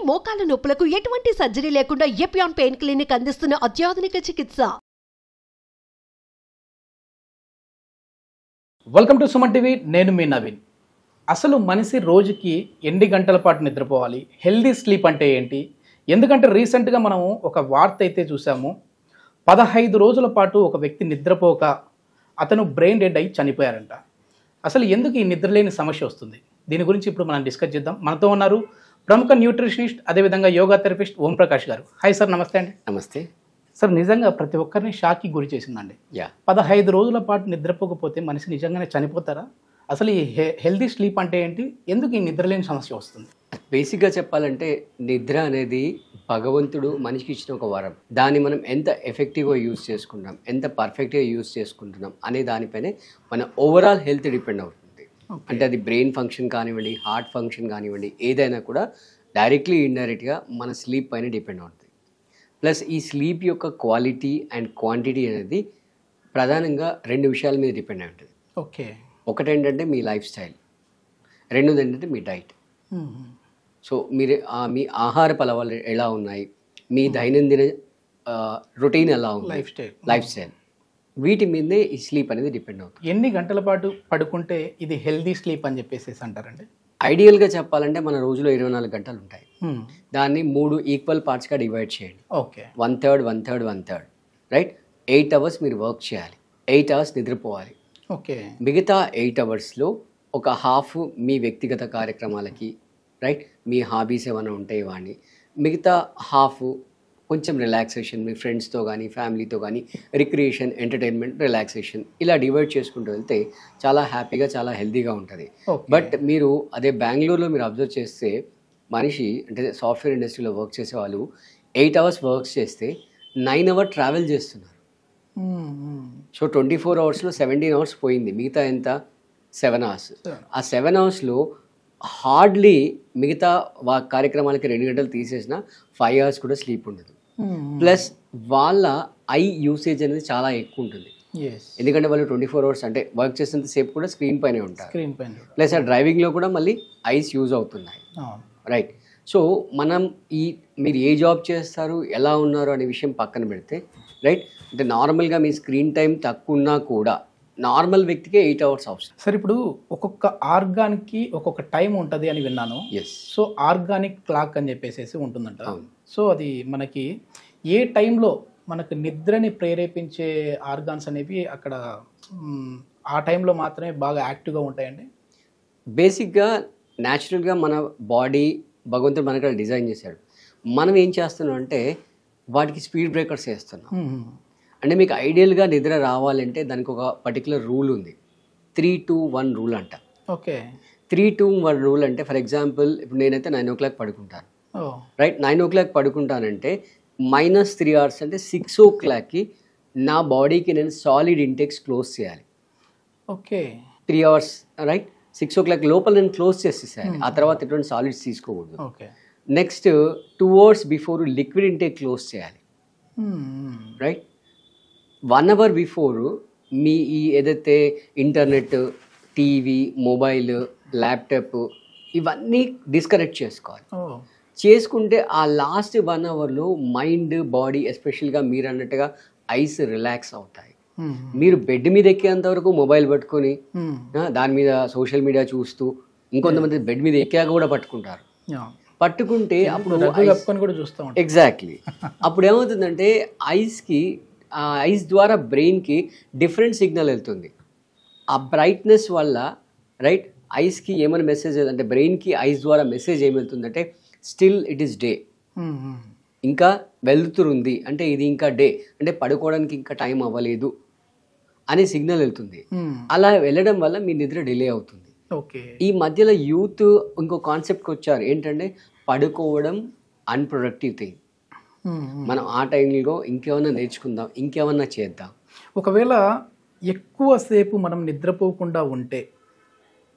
మోకాల నొప్పులకు ఎటువంటి సర్జరీ లేకుండా ఎపియాన్ పెయిన్ క్లినిక్ అందిస్తున్న అత్యాధునిక చికిత్స. Welcome to Suman TV. నేను మీ నవీన్. అసలు మనిషి రోజుకి ఎన్ని గంటల పాటు నిద్రపోవాలి? హెల్దీ స్లీప్ అంటే ఏంటి? ఎందుకంటే రీసెంట్గా మనం ఒక వార్త అయితే చూసాము. 15 రోజుల పాటు ఒక వ్యక్తి నిద్రపోక అతను బ్రెయిన్ డెడ్ అయి చనిపోయారంట. అసలు ఎందుకు ఈ నిద్రలేని సమస్య వస్తుంది? దీని గురించి ఇప్పుడు మనం డిస్కస్ చేద్దాం. మనతో ఉన్నారు ప్రముఖ న్యూట్రిషనిస్ట్, అదేవిధంగా యోగా థెరపిస్ట్ ఓం ప్రకాష్ గారు. హాయ్ సార్, నమస్తే అండి. నమస్తే సార్, నిజంగా ప్రతి ఒక్కరిని షాక్కి గురి చేసిందండి. 15 రోజుల పాటు నిద్రపోకపోతే మనిషి నిజంగానే చనిపోతారా? అసలు ఈ హెల్దీ స్లీప్ అంటే ఏంటి? ఎందుకు ఈ నిద్రలేని సమస్య వస్తుంది? బేసిక్గా చెప్పాలంటే నిద్ర అనేది భగవంతుడు మనిషికి ఇచ్చిన ఒక వరం. దాన్ని మనం ఎంత ఎఫెక్టివ్గా యూజ్ చేసుకుంటాం, ఎంత పర్ఫెక్ట్గా యూజ్ చేసుకుంటున్నాం అనే దానిపైనే మన ఓవరాల్ హెల్త్ డిపెండ్ అవుతుంది. అంటే అది బ్రెయిన్ ఫంక్షన్ కానివ్వండి, హార్ట్ ఫంక్షన్ కానివ్వండి, ఏదైనా కూడా డైరెక్ట్లీ ఇండైరెక్ట్గా మన స్లీప్ పైన డిపెండ్ అవుతుంది. ప్లస్ ఈ స్లీప్ యొక్క క్వాలిటీ అండ్ క్వాంటిటీ అనేది ప్రధానంగా 2 విషయాల మీద డిపెండ్ అయి ఉంటుంది. ఓకే. ఒకటి ఏంటంటే మీ లైఫ్ స్టైల్, రెండోది ఏంటంటే మీ డైట్. సో మీరు మీ ఆహారపు అలవాట్లు ఎలా ఉన్నాయి, మీ దైనందిన రొటీన్ ఎలా ఉంది, లైఫ్ స్టైల్, వీటి మీదే ఈ స్లీప్ అనేది డిపెండ్ అవుతుంది. ఎన్ని గంటల పాటు పడుకుంటే ఇది హెల్దీ స్లీప్ అని చెప్పేసి అంటారండి? ఐడియల్గా చెప్పాలంటే మన రోజులో 24 గంటలు ఉంటాయి. దాన్ని 3 ఈక్వల్ పార్ట్స్గా డివైడ్ చేయండి. ఓకే. 1/3 1/3 1/3, రైట్? 8 అవర్స్ మీరు వర్క్ చేయాలి, 8 అవర్స్ నిద్రపోవాలి. ఓకే. మిగతా 8 అవర్స్లో ఒక హాఫ్ మీ వ్యక్తిగత కార్యక్రమాలకి, రైట్, మీ హాబీస్ ఏమైనా ఉంటాయి వాడిని, మిగతా హాఫ్ కొంచెం రిలాక్సేషన్, మీ ఫ్రెండ్స్తో కానీ ఫ్యామిలీతో కానీ రిక్రియేషన్, ఎంటర్టైన్మెంట్, రిలాక్సేషన్, ఇలా డివైడ్ చేసుకుంటూ వెళ్తే చాలా హ్యాపీగా, చాలా హెల్తీగా ఉంటుంది. బట్ మీరు అదే బెంగళూరులో మీరు అబ్జర్వ్ చేస్తే మనిషి అంటే సాఫ్ట్వేర్ ఇండస్ట్రీలో వర్క్ చేసే వాళ్ళు 8 అవర్స్ వర్క్ చేస్తే 9 అవర్ ట్రావెల్ చేస్తున్నారు. సో 24 అవర్స్లో 17 అవర్స్ పోయింది. మిగతా ఎంత? 7 అవర్స్. ఆ 7 అవర్స్లో హార్డ్లీ మిగతా కార్యక్రమాలకి 2 గంటలు తీసేసిన 5 అవర్స్ కూడా స్లీప్ ఉండదు. ప్లస్ వాళ్ళ ఐ యూసేజ్ అనేది చాలా ఎక్కువ ఉంటుంది. ఎందుకంటే వాళ్ళు 24 అవర్స్ అంటే వర్క్ చేసేంత సేపు కూడా స్క్రీన్ పైనే ఉంటారు. ప్లస్ ఆ డ్రైవింగ్లో కూడా మళ్ళీ ఐస్ యూజ్ అవుతున్నాయి, రైట్? సో మనం మీరు ఏ జాబ్ చేస్తారు, ఎలా ఉన్నారు అనే విషయం పక్కన పెడితే, రైట్, అంటే నార్మల్గా మీ స్క్రీన్ టైం తక్కువ ఉన్నా కూడా నార్మల్ వ్యక్తికే 8 అవర్స్ అవసరం. సార్, ఇప్పుడు ఒక్కొక్క ఆర్గాన్కి ఒక్కొక్క టైం ఉంటుంది అని విన్నాను. సో ఆర్గానిక్ క్లాక్ అని చెప్పేసి ఉంటుందంట. సో అది మనకి ఏ టైంలో మనకు నిద్రని ప్రేరేపించే ఆర్గాన్స్ అనేవి అక్కడ ఆ టైంలో మాత్రమే బాగా యాక్టివ్గా ఉంటాయండి? బేసిక్గా న్యాచురల్గా మన బాడీ భగవంతుడు మనకి డిజైన్ చేశాడు. మనం ఏం చేస్తున్నాం అంటే వాటికి స్పీడ్ బ్రేకర్స్ వేస్తున్నాం. అంటే మీకు ఐడియల్గా నిద్ర రావాలంటే దానికి ఒక పర్టికులర్ రూల్ ఉంది. 3-2-1 రూల్ అంట. ఓకే. 3-2-1 రూల్ అంటే ఫర్ ఎగ్జాంపుల్ ఇప్పుడు నేనైతే 9 o'clock పడుకుంటాను, రైట్? 9 o'clock పడుకుంటానంటే -3 hours అంటే 6 o'clockకి నా బాడీకి నేను సాలిడ్ ఇంటెక్స్ క్లోజ్ చేయాలి. ఓకే. 3 hours, right? 6 o'clock లోపల నేను క్లోజ్ చేసేసేయాలి. ఆ తర్వాత ఎటువంటి సాలిడ్స్ తీసుకోకూడదు. Okay. Next 2 hours before liquid intake close చేయాలి, రైట్? 1 hour బిఫోర్ మీ ఏదైతే ఇంటర్నెట్, టీవీ, మొబైల్, ల్యాప్టాప్ ఇవన్నీ డిస్కనెక్ట్ చేసుకోవాలి. చేసుకుంటే ఆ లాస్ట్ 1 hourలో మైండ్, బాడీ, ఎస్పెషల్గా మీరు అన్నట్టుగా ఐస్ రిలాక్స్ అవుతాయి. మీరు బెడ్ మీద ఎక్కేంత వరకు మొబైల్ పట్టుకొని దాని మీద సోషల్ మీడియా చూస్తూ, ఇంకొంతమంది బెడ్ మీద ఎక్కాక కూడా పట్టుకుంటే అప్పుడు ఎగ్జాక్ట్లీ అప్పుడు ఏమవుతుందంటే ఐస్ ద్వారా బ్రెయిన్కి డిఫరెంట్ సిగ్నల్ వెళ్తుంది. ఆ బ్రైట్నెస్ వల్ల, రైట్, ఐస్కి ఏమైనా మెసేజ్ అంటే బ్రెయిన్కి ఐస్ ద్వారా మెసేజ్ ఏమి వెళ్తుందంటే స్టిల్ ఇట్ ఈస్ డే, ఇంకా వెళ్తుంది అంటే ఇది ఇంకా డే, అంటే పడుకోవడానికి ఇంకా టైం అవ్వలేదు అనే సిగ్నల్ వెళ్తుంది. అలా వెళ్ళడం వల్ల మీ నిద్ర డిలే అవుతుంది. ఈ మధ్యలో యూత్ ఇంకో కాన్సెప్ట్కి వచ్చారు, ఏంటంటే పడుకోవడం అన్ప్రొడక్టివ్ థింగ్. మనం ఆ టైంలో ఇంకేమన్నా నేర్చుకుందాం, ఇంకేమన్నా చేద్దాం. ఒకవేళ ఎక్కువసేపు మనం నిద్రపోకుండా ఉంటే,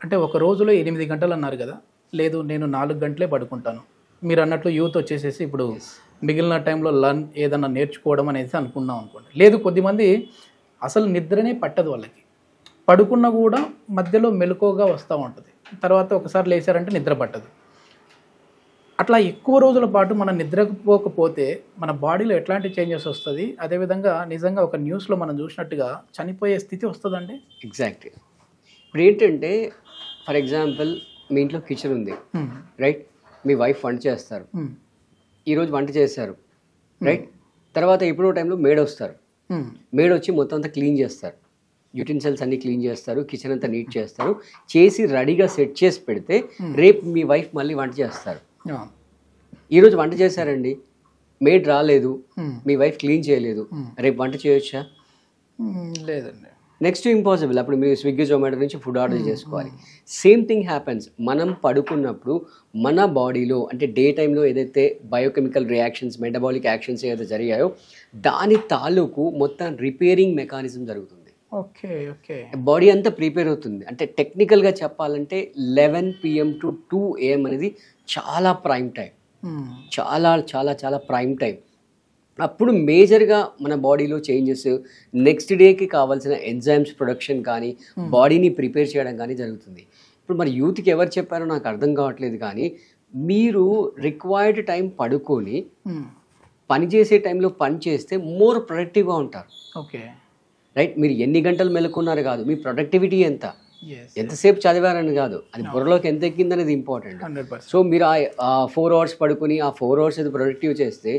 అంటే ఒక రోజులో 8 గంటలు అన్నారు కదా, లేదు నేను 4 గంటలే పడుకుంటాను, మీరు అన్నట్లు యూత్ వచ్చేసేసి ఇప్పుడు మిగిలిన టైంలో ఏదన్నా నేర్చుకోవడం అనేది అనుకున్నాం అనుకోండి. లేదు, కొద్దిమంది అసలు నిద్రనే పట్టదు వాళ్ళకి, పడుకున్నా కూడా మధ్యలో మెలకువగా వస్తూ ఉంటుంది, తర్వాత ఒకసారి లేచారంటే నిద్ర పట్టదు. అట్లా ఎక్కువ రోజుల పాటు మనం నిద్రపోకపోతే మన బాడీలో ఎట్లాంటి చేంజెస్ వస్తుంది, అదేవిధంగా నిజంగా ఒక న్యూస్లో మనం చూసినట్టుగా చనిపోయే స్థితి వస్తుందండి? ఎగ్జాక్ట్లీ. ఇప్పుడు ఏంటంటే ఫర్ ఎగ్జాంపుల్ మీ ఇంట్లో కిచెన్ ఉంది, రైట్? మీ వైఫ్ వంట చేస్తారు, ఈరోజు వంట చేశారు, రైట్? తర్వాత ఎప్పుడో టైంలో మేడ్ వస్తారు, మేడ్ వచ్చి మొత్తం అంతా క్లీన్ చేస్తారు, యూటెన్సిల్స్ అన్ని క్లీన్ చేస్తారు, కిచెన్ అంతా నీట్ చేస్తారు, చేసి రెడీగా సెట్ చేసి పెడితే రేపు మీ వైఫ్ మళ్ళీ వంట చేస్తారు. ఈరోజు వంట చేశారండి, మేడ్ రాలేదు, మీ వైఫ్ క్లీన్ చేయలేదు, రేపు వంట చేయొచ్చా? లేదండి. Next impossible. అప్పుడు మీరు స్విగ్గీ జొమాటో నుంచి ఫుడ్ ఆర్డర్ చేసుకోవాలి. Same thing happens. మనం పడుకున్నప్పుడు మన బాడీలో అంటే డే టైంలో ఏదైతే బయోకెమికల్ రియాక్షన్స్, మెటబాలిక్ యాక్షన్స్ ఏదైతే జరిగాయో దాని తాలూకు మొత్తం రిపేరింగ్ మెకానిజం జరుగుతుంది. Okay okay. బాడీ అంతా ప్రిపేర్ అవుతుంది. అంటే టెక్నికల్గా చెప్పాలంటే 11 PM to 2 AM అనేది చాలా ప్రైమ్ టైం, చాలా చాలా చాలా ప్రైమ్ టైం. అప్పుడు మేజర్గా మన బాడీలో చేంజెస్, నెక్స్ట్ డేకి కావాల్సిన ఎంజైమ్స్ ప్రొడక్షన్ కానీ బాడీని ప్రిపేర్ చేయడం కానీ జరుగుతుంది. ఇప్పుడు మరి యూత్కి ఎవరు చెప్పారో నాకు అర్థం కావట్లేదు, కానీ మీరు రిక్వైర్డ్ టైం పడుకొని పని చేసే టైంలో పని చేస్తే మోర్ ప్రొడక్టివ్గా ఉంటారు. Okay, right? మీరు ఎన్ని గంటలు మెలుకున్నారు కాదు, మీ ప్రొడక్టివిటీ ఎంత, ఎంతసేపు చదివారని కాదు, అది బుర్రలోకి ఎంత ఎక్కిందనేది ఇంపార్టెంట్. సో మీరు ఆ 4 hours పడుకొని ఆ 4 hours అది ప్రొడక్టివ్ చేస్తే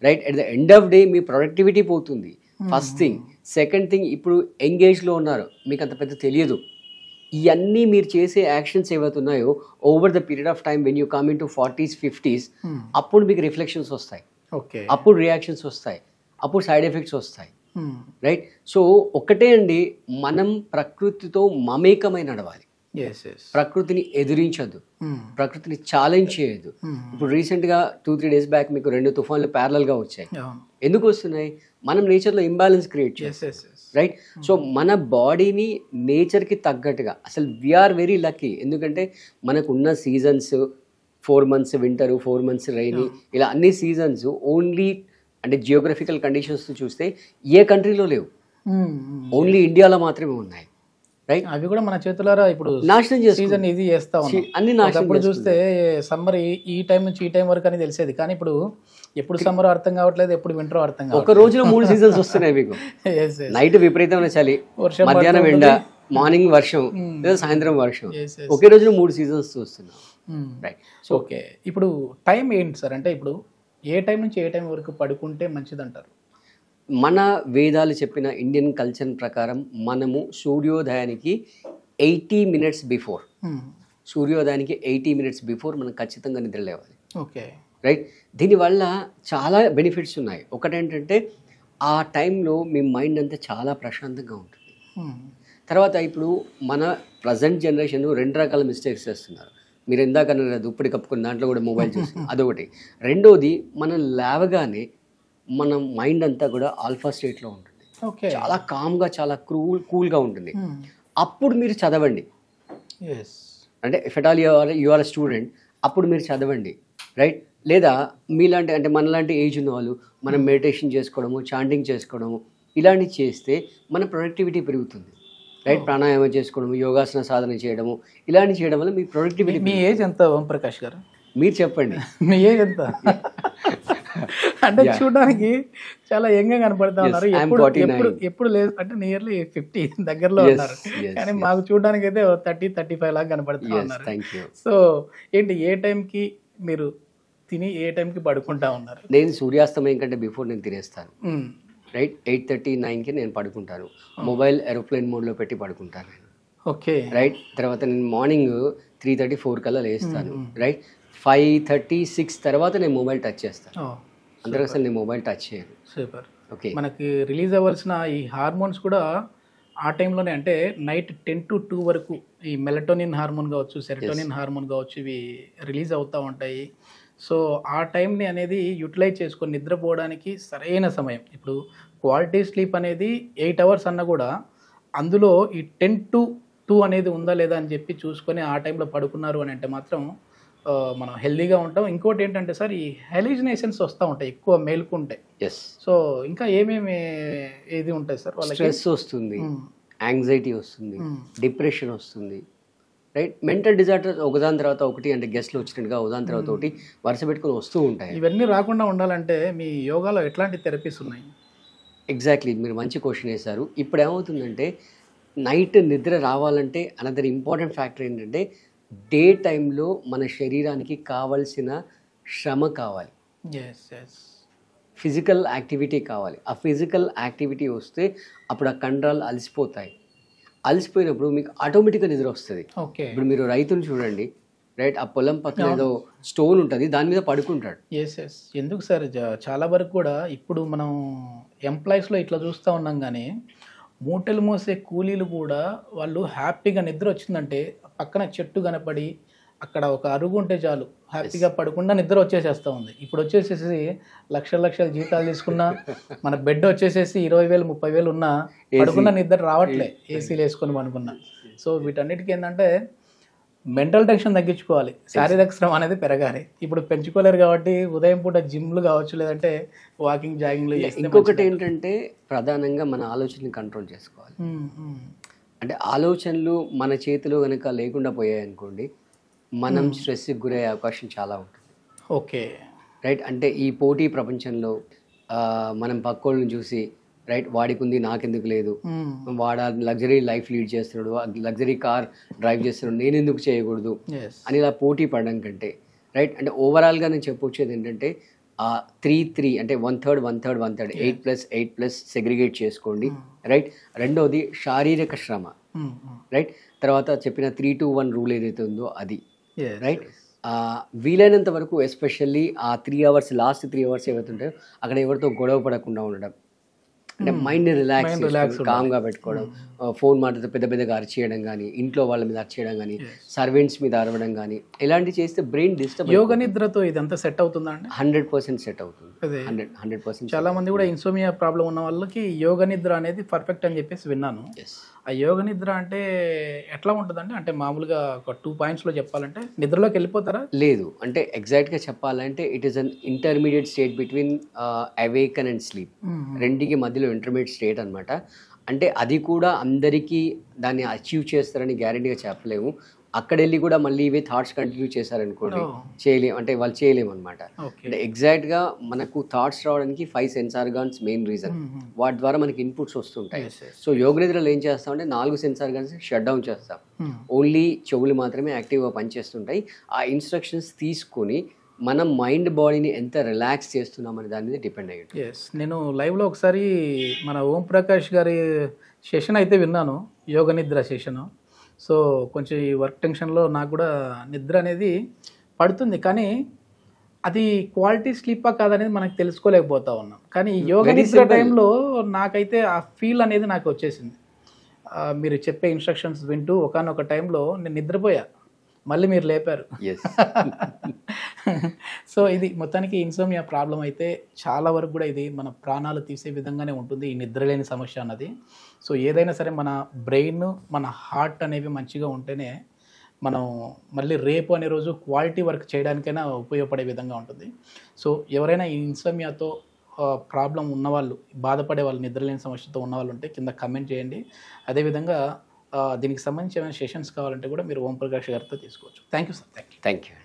right at the end of day మీ ప్రొడక్టివిటీ పోతుంది. First thing. సెకండ్ థింగ్, ఇప్పుడు ఎంగేజ్లో ఉన్నారు, మీకు అంత పెద్ద తెలియదు. ఇవన్నీ మీరు చేసే యాక్షన్స్ ఏవైతే ఉన్నాయో over the period of time when you come in to 40s 50s అప్పుడు మీకు రిఫ్లెక్షన్స్ వస్తాయి, అప్పుడు రియాక్షన్స్ వస్తాయి, అప్పుడు సైడ్ ఎఫెక్ట్స్ వస్తాయి, రైట్? సో ఒక్కటే అండి, మనం ప్రకృతితో మమేకమై నడవాలి. ప్రకృతిని ఎదిరించద్దు, ప్రకృతిని ఛాలెంజ్ చేయొద్దు. ఇప్పుడు రీసెంట్గా 2-3 days బ్యాక్ మీకు 2 తుఫాన్లు ప్యారలల్గా వచ్చాయి. ఎందుకు వస్తున్నాయి? మనం నేచర్లో ఇంబ్యాలెన్స్ క్రియేట్ చేస్తాం, రైట్? సో మన బాడీని నేచర్కి తగ్గట్టుగా, అసలు వీఆర్ వెరీ లక్కీ. ఎందుకంటే మనకు ఉన్న seasons 4 months winter, 4 months rainy, ఇలా అన్ని సీజన్స్ ఓన్లీ అంటే జియోగ్రఫికల్ కండిషన్స్ చూస్తే ఏ కంట్రీలో లేవు, ఓన్లీ ఇండియాలో మాత్రమే ఉన్నాయి, రైట్? అవి కూడా మన చేతులారా ఇప్పుడు నాశనం చేస్తాం, సీజన్ ఇది చేస్తా ఉన్నాం. అన్ని నాశనం. ఇప్పుడు చూస్తే సమ్మర్ ఈ టైం నుంచి ఈ టైం వరకు అని తెలిసేది, కానీ ఇప్పుడు ఎప్పుడు సమ్మర్ అర్థం కావట్లేదు, ఎప్పుడు వింటర్ అర్థం కావట్లేదు. ఒక రోజులో 3 seasons వస్తున్నాయి మీకు. నైట్ విపరీతమైన చలి, మధ్యాహ్నం ఎండ, మార్నింగ్ వర్షం, లేదా సాయంత్రం వర్షం, ఒకే రోజులో 3 seasons వస్తున్నాం, రైట్? సో ఓకే, ఇప్పుడు టైం ఏంటి సార్? అంటే ఇప్పుడు ఏ టైం నుంచి ఏ టైం వరకు పడుకుంటే మంచిది అంటారు? మన వేదాలు చెప్పిన ఇండియన్ కల్చర్ ప్రకారం మనము సూర్యోదయానికి 80 minutes బిఫోర్, సూర్యోదయానికి 80 minutes బిఫోర్ మనం ఖచ్చితంగా నిద్ర లేవాలి. Okay, right? దీనివల్ల చాలా బెనిఫిట్స్ ఉన్నాయి. ఒకటేంటంటే ఆ టైంలో మీ మైండ్ అంతా చాలా ప్రశాంతంగా ఉంటుంది. తర్వాత ఇప్పుడు మన ప్రజెంట్ జనరేషన్ 2 రకాల మిస్టేక్స్ చేస్తున్నారు. మీరు ఎందాక దుప్పటి కప్పుకుని దాంట్లో కూడా మొబైల్ చూసి అదొకటి. రెండోది, మనం లేవగానే మన మైండ్ అంతా కూడా ఆల్ఫా స్టేట్లో ఉంటుంది, చాలా కామ్గా, చాలా కూల్గా ఉంటుంది. అప్పుడు మీరు చదవండి, అంటే if at all you are student, అప్పుడు మీరు చదవండి, రైట్? లేదా మీలాంటి అంటే మనలాంటి ఏజ్ ఉన్న వాళ్ళు మనం మెడిటేషన్ చేసుకోవడము, చాంటింగ్ చేసుకోవడము, ఇలాంటివి చేస్తే మన ప్రొడక్టివిటీ పెరుగుతుంది, రైట్? ప్రాణాయామం చేసుకోవడము, యోగాసన సాధన చేయడము, ఇలాంటివి చేయడం వల్ల మీ ప్రొడక్టివిటీ. మీ ఏజ్ ఎంత ఓం ప్రకాష్ గారు? మీరు చెప్పండి, మీ ఏజ్ ఎంత? అంటే చూడడానికి చాలా యంగ్ కనపడతా ఉన్నారు. ఎప్పుడు లేదు అంటే నియర్లీ 50 దగ్గరలో ఉన్నారు, కానీ మాకు చూడడానికి అయితే 30-35 లాగా కనపడతా ఉన్నారు. సో ఏంటి, ఏ టైంకి మీరు తిని ఏ టైంకి పడుకుంటా ఉన్నారు? నేను సూర్యాస్తమయం కంటే బిఫోర్ నేను తినేస్తాను, రైట్? 8:30-9కి నేను పడుకుంటాను. మొబైల్ ఏరోప్లేన్ మోడ్లో పెట్టి పడుకుంటాను నేను, ఓకే, రైట్? తర్వాత నేను మార్నింగ్ 3:30-4 కల్లా లేస్తాను, రైట్? 5:30-6 తర్వాత నేను మొబైల్ టచ్ చేస్తాను. అందరూ అసలు నేను మొబైల్ టచ్ చేయను. సూపర్. ఓకే, మనకి రిలీజ్ అవ్వాల్సిన ఈ హార్మోన్స్ కూడా ఆ టైంలోనే, అంటే నైట్ 10 to 2 వరకు ఈ మెలటోనిన్ హార్మోన్ కావచ్చు, సెరటోనిన్ హార్మోన్ కావచ్చు, ఇవి రిలీజ్ అవుతూ ఉంటాయి. సో ఆ టైంని అనేది యూటిలైజ్ చేసుకొని నిద్రపోవడానికి సరైన సమయం. ఇప్పుడు క్వాలిటీ స్లీప్ అనేది 8 hours అన్నా కూడా అందులో ఈ 10 to 2 అనేది ఉందా లేదా అని చెప్పి చూసుకొని ఆ టైంలో పడుకున్నారు అని అంటే మాత్రం మనం హెల్దీగా ఉంటాం. ఇంకోటి ఏంటంటే సార్, ఈ హెలిజినేషన్స్ వస్తూ ఉంటాయి ఎక్కువ మేలుకుంటే. సో ఇంకా ఏమేమి ఏది ఉంటాయి సార్? వాళ్ళకి స్ట్రెస్ వస్తుంది, యాంగ్జైటీ వస్తుంది, డిప్రెషన్ వస్తుంది, రైట్. మెంటల్ డిజార్డర్స్ ఒకదాని తర్వాత ఒకటి, అంటే గెస్ట్లు వచ్చినట్టుగా ఒకదాని తర్వాత ఒకటి వరుస పెట్టుకుని వస్తూ ఉంటాయి. ఇవన్నీ రాకుండా ఉండాలంటే మీ యోగాలో ఎట్లాంటి థెరపీస్ ఉన్నాయి? ఎగ్జాక్ట్లీ, మీరు మంచి క్వశ్చన్ వేశారు. ఇప్పుడు ఏమవుతుందంటే నైట్ నిద్ర రావాలంటే అనదర్ ఇంపార్టెంట్ ఫ్యాక్టర్ ఏంటంటే డే టైంలో మన శరీరానికి కావాల్సిన శ్రమ కావాలి, ఫిజికల్ యాక్టివిటీ కావాలి. ఆ ఫిజికల్ యాక్టివిటీ వస్తే అప్పుడు ఆ కండరాలు అలసిపోతాయి. అలసిపోయినప్పుడు మీకు ఆటోమేటిక్గా నిద్ర వస్తుంది. ఓకే. ఇప్పుడు మీరు రైతులు చూడండి, రైట్, ఆ పొలం పక్కన ఏదో స్టోన్ ఉంటుంది, దాని మీద పడుకుంటాడు. ఎస్. ఎందుకు సార్, చాలా వరకు కూడా ఇప్పుడు మనం ఎంప్లాయీస్లో ఇట్లా చూస్తూ ఉన్నాం, కానీ మూటలు మోసే కూలీలు కూడా వాళ్ళు హ్యాపీగా నిద్ర వచ్చిందంటే పక్కన చెట్టు కనపడి అక్కడ ఒక అరుగు ఉంటే చాలు, హ్యాపీగా పడకుండా నిద్ర వచ్చేసేస్తూ ఉంది. ఇప్పుడు వచ్చేసేసి లక్షల జీతాలు తీసుకున్నా మన బెడ్ వచ్చేసేసి 20,000 30,000 ఉన్నా పడుకున్న నిద్ర రావట్లే, ఏసీలు వేసుకొని పడుకున్నా. సో వీటన్నిటికీ ఏంటంటే మెంటల్ టెన్షన్ తగ్గించుకోవాలి, శారీరక శ్రమ అనేది పెరగాలి. ఇప్పుడు పెంచుకోలేరు కాబట్టి ఉదయం పూట జిమ్లు కావచ్చు, లేదంటే వాకింగ్ జాగింగ్లు. ఇంకొకటి ఏంటంటే ప్రధానంగా మన ఆలోచనని కంట్రోల్ చేసుకోవాలి. అంటే ఆలోచనలు మన చేతిలో కనుక లేకుండా పోయాయి అనుకోండి, మనం స్ట్రెస్కి గురయ్యే అవకాశం చాలా ఉంటుంది. Okay, right. అంటే ఈ పోటీ ప్రపంచంలో మనం పక్కోళ్ళని చూసి, రైట్, వాడికి ఉంది నాకెందుకు లేదు, వాడు లగ్జరీ లైఫ్ లీడ్ చేస్తున్నాడు, లగ్జరీ కార్ డ్రైవ్ చేస్తున్నాడు, నేను ఎందుకు చేయకూడదు అని ఇలా పోటీ పడడం కంటే, రైట్, అంటే ఓవరాల్గా నేను చెప్పొచ్చేది ఏంటంటే 3 అంటే 1/3 8+8+ సెగ్రిగేట్ చేసుకోండి, రైట్. రెండోది శారీరక శ్రమ, రైట్. తర్వాత చెప్పిన 3-2-1 రూల్ ఏదైతే ఉందో అది, రైట్. వీలైనంత వరకు ఎస్పెషల్లీ ఆ 3 అవర్స్, లాస్ట్ 3 అవర్స్ ఏవైతే ఉంటాయో అక్కడ ఎవరితో గొడవ పడకుండా ఉండడం, అంటే మైండ్ని రిలాక్స్ కామ్గా పెట్టుకోవడం. ఫోన్ మాట్లాడితే పెద్దగా అరిచేయడం కానీ, ఇంట్లో వాళ్ళ మీద అరిచేయడం కానీ, సర్వెంట్స్ మీద అరవడం కానీ, ఇలాంటివి చేస్తే బ్రెయిన్ డిస్టర్బ్. యోగ నిద్రతో ఇదంతా సెట్ అవుతుందా అండి? 100% సెట్ అవుతుంది. 100%. చాలా మంది కూడా ఇన్సోమియా ప్రాబ్లం ఉన్న వాళ్ళకి యోగ నిద్ర అనేది పర్ఫెక్ట్ అని చెప్పేసి విన్నాను. ఆ యోగ నిద్ర అంటే ఎట్లా ఉంటుందండి? అంటే మామూలుగా ఒక 2 పాయింట్స్లో చెప్పాలంటే నిద్రలోకి వెళ్ళిపోతారా? లేదు, అంటే ఎగ్జాక్ట్గా చెప్పాలంటే it is an intermediate state between awaken and sleep. రెండింటికి మధ్యలో ఇంటర్మీడియట్ స్టేట్ అనమాట. అంటే అది కూడా అందరికీ దాన్ని అచీవ్ చేస్తారని గ్యారెంటీగా చెప్పలేము. అక్కడ వెళ్ళి కూడా మళ్ళీ ఇవే థాట్స్ కంటిన్యూ చేశారనుకోండి, చేయలేము, అంటే వాళ్ళు చేయలేము అనమాట. అంటే ఎగ్జాక్ట్గా మనకు థాట్స్ రావడానికి 5 సెన్స్ ఆర్గాన్స్ మెయిన్ రీజన్. వాటి ద్వారా మనకి ఇన్పుట్స్ వస్తుంటాయి. సో యోగ నిద్రలో ఏం చేస్తామంటే 4 సెన్స్ ఆర్గాన్స్ షట్ డౌన్ చేస్తాం, ఓన్లీ చెవులు మాత్రమే యాక్టివ్గా పనిచేస్తుంటాయి. ఆ ఇన్స్ట్రక్షన్స్ తీసుకొని మనం మైండ్ బాడీని ఎంత రిలాక్స్ చేస్తున్నాం అనే దాని మీద డిపెండ్ అయ్యి ఉంటుంది. నేను లైవ్లో ఒకసారి మన ఓం ప్రకాష్ గారి సెషన్ అయితే విన్నాను, యోగ నిద్ర సెషను. సో కొంచెం ఈ వర్క్ టెన్షన్లో నాకు కూడా నిద్ర అనేది పడుతుంది, కానీ అది క్వాలిటీ స్లీపా కాదనేది మనకు తెలుసుకోలేకపోతా ఉన్నాం. కానీ ఈ యోగ నిద్ర టైంలో నాకైతే ఆ ఫీల్ అనేది నాకు వచ్చేసింది. మీరు చెప్పే ఇన్స్ట్రక్షన్స్ వింటూ ఒకానొక టైంలో నేను నిద్రపోయా, మళ్ళీ మీరు లేపారు. సో ఇది మొత్తానికి ఇన్సోమియా ప్రాబ్లం అయితే చాలా వరకు కూడా ఇది మన ప్రాణాలు తీసే విధంగానే ఉంటుంది, ఈ నిద్రలేని సమస్య అన్నది. సో ఏదైనా సరే మన బ్రెయిన్, మన హార్ట్ అనేవి మంచిగా ఉంటేనే మనం మళ్ళీ రేపు అనే రోజు క్వాలిటీ వర్క్ చేయడానికైనా ఉపయోగపడే విధంగా ఉంటుంది. సో ఎవరైనా ఈ ఇన్సోమియాతో ప్రాబ్లం ఉన్నవాళ్ళు, బాధపడే వాళ్ళు, నిద్రలేని సమస్యతో ఉన్నవాళ్ళు ఉంటే కింద కమెంట్ చేయండి. అదేవిధంగా దీనికి సంబంధించి ఏమైనా సెషన్స్ కావాలంటే కూడా మీరు ఓం ప్రకాష్ గారితో తీసుకోవచ్చు. Thank you sir. Thank you.